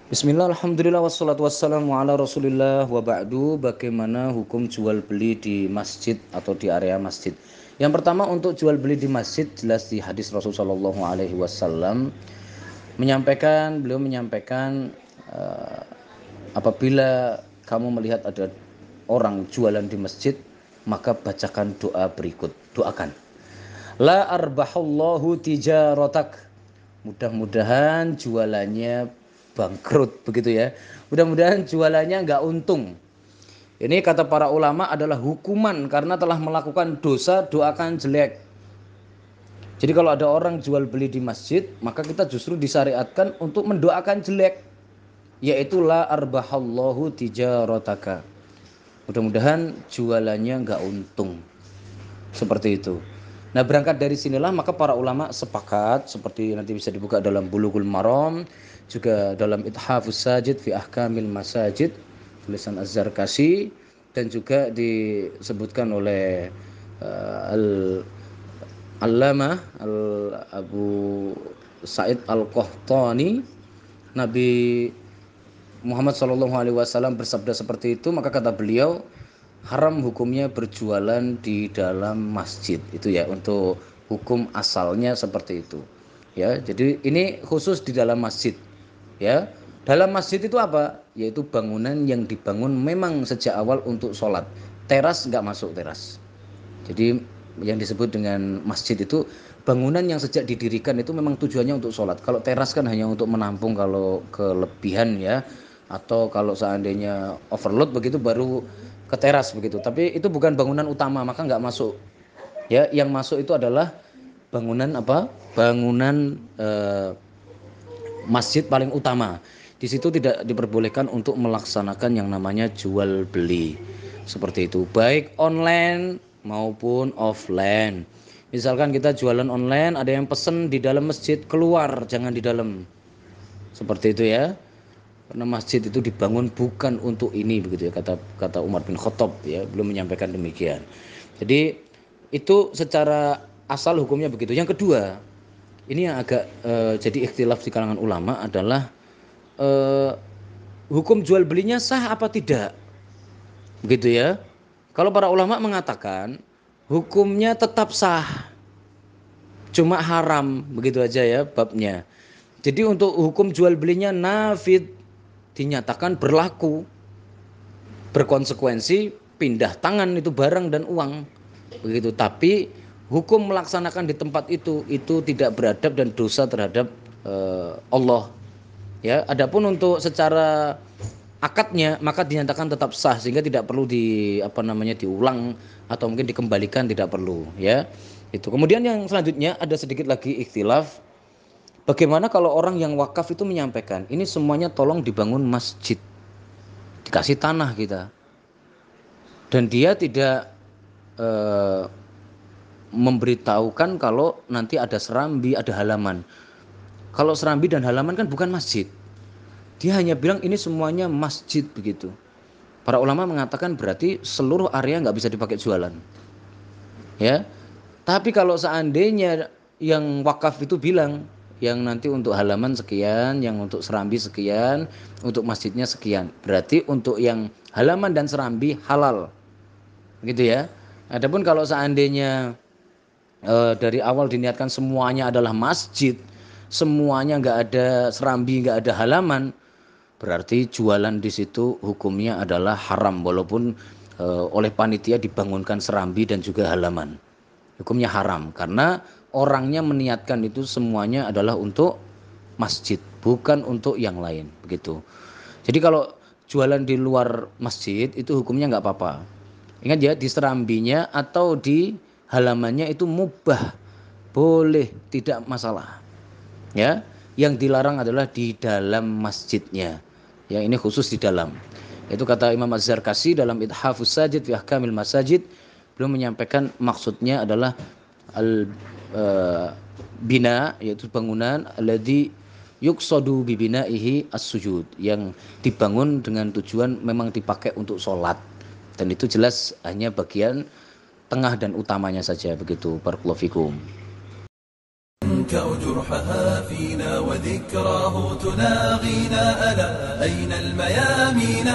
Bismillah, alhamdulillah, wassalatu wassalamu ala rasulillah wa ba'du. Bagaimana hukum jual beli di masjid atau di area masjid? Yang pertama, untuk jual beli di masjid, jelas di hadis Rasulullah SAW beliau menyampaikan, apabila kamu melihat ada orang jualan di masjid, maka bacakan doa berikut. Doakan, la arbahallahu tijaratak, mudah-mudahan jualannya bangkrut, begitu ya. Mudah-mudahan jualannya nggak untung. Ini kata para ulama adalah hukuman karena telah melakukan dosa. Doakan jelek. Jadi kalau ada orang jual beli di masjid, maka kita justru disyariatkan untuk mendoakan jelek, yaitu la arbahallahu tijarataka, mudah-mudahan jualannya nggak untung, seperti itu. Nah, berangkat dari sinilah maka para ulama sepakat, seperti nanti bisa dibuka dalam Bulughul Maram, juga dalam Ithafus Sajid fi Ahkamil Masajid tulisan Az-Zarkashi, dan juga disebutkan oleh Al-Allamah Abu Sa'id Al-Qahtani, Nabi Muhammad SAW bersabda seperti itu, maka kata beliau, haram hukumnya berjualan di dalam masjid. Itu ya, untuk hukum asalnya seperti itu. Ya, jadi ini khusus di dalam masjid. Ya, dalam masjid itu apa? Yaitu bangunan yang dibangun memang sejak awal untuk sholat. Teras nggak masuk teras. Jadi yang disebut dengan masjid itu bangunan yang sejak didirikan itu memang tujuannya untuk sholat. Kalau teras kan hanya untuk menampung kalau kelebihan ya, atau kalau seandainya overload begitu baru ke teras begitu. Tapi itu bukan bangunan utama, maka nggak masuk. Ya, yang masuk itu adalah bangunan apa? Bangunan masjid paling utama. Di situ tidak diperbolehkan untuk melaksanakan yang namanya jual beli. Seperti itu, baik online maupun offline. Misalkan kita jualan online, ada yang pesen di dalam masjid, keluar, jangan di dalam. Seperti itu ya. Karena masjid itu dibangun bukan untuk ini, begitu ya, kata Umar bin Khattab ya, belum menyampaikan demikian. Jadi itu secara asal hukumnya begitu. Yang kedua, ini yang agak jadi ikhtilaf di kalangan ulama adalah eh, hukum jual belinya sah apa tidak, begitu ya. Kalau para ulama mengatakan hukumnya tetap sah, cuma haram, begitu aja ya babnya. Jadi untuk hukum jual belinya nafid, dinyatakan berlaku, berkonsekuensi, pindah tangan itu barang dan uang, begitu. Tapi hukum melaksanakan di tempat itu tidak beradab dan dosa terhadap Allah. Ya, adapun untuk secara akadnya maka dinyatakan tetap sah, sehingga tidak perlu diulang atau mungkin dikembalikan, tidak perlu ya. Itu. Kemudian yang selanjutnya ada sedikit lagi ikhtilaf. Bagaimana kalau orang yang wakaf itu menyampaikan, ini semuanya tolong dibangun masjid, dikasih tanah kita, dan dia tidak eh, memberitahukan kalau nanti ada serambi, ada halaman. Kalau serambi dan halaman kan bukan masjid. Dia hanya bilang ini semuanya masjid, begitu. Para ulama mengatakan berarti seluruh area nggak bisa dipakai jualan. Ya. Tapi kalau seandainya yang wakaf itu bilang, yang nanti untuk halaman sekian, yang untuk serambi sekian, untuk masjidnya sekian, berarti untuk yang halaman dan serambi halal, gitu ya. Adapun kalau seandainya dari awal diniatkan semuanya adalah masjid, semuanya nggak ada serambi, nggak ada halaman, berarti jualan di situ hukumnya adalah haram, walaupun oleh panitia dibangunkan serambi dan juga halaman. Hukumnya haram karena orangnya meniatkan itu semuanya adalah untuk masjid, bukan untuk yang lain, begitu. Jadi kalau jualan di luar masjid itu hukumnya nggak apa-apa. Ingat ya, di serambinya atau di halamannya itu mubah, boleh, tidak masalah. Ya, yang dilarang adalah di dalam masjidnya. Ya, ini khusus di dalam. Itu kata Imam Az-Zarkashi dalam Ithafus Sajid fi Ahkamil Masajid, belum menyampaikan maksudnya adalah al bina, yaitu bangunan, alladzi yuqsadu bi binaihi as-sujud, yang dibangun dengan tujuan memang dipakai untuk sholat, dan itu jelas hanya bagian tengah dan utamanya saja, begitu. Barakallahu fikum. تنكأ جرحها فينا وذكراه تناغينا. ألا أين الميامين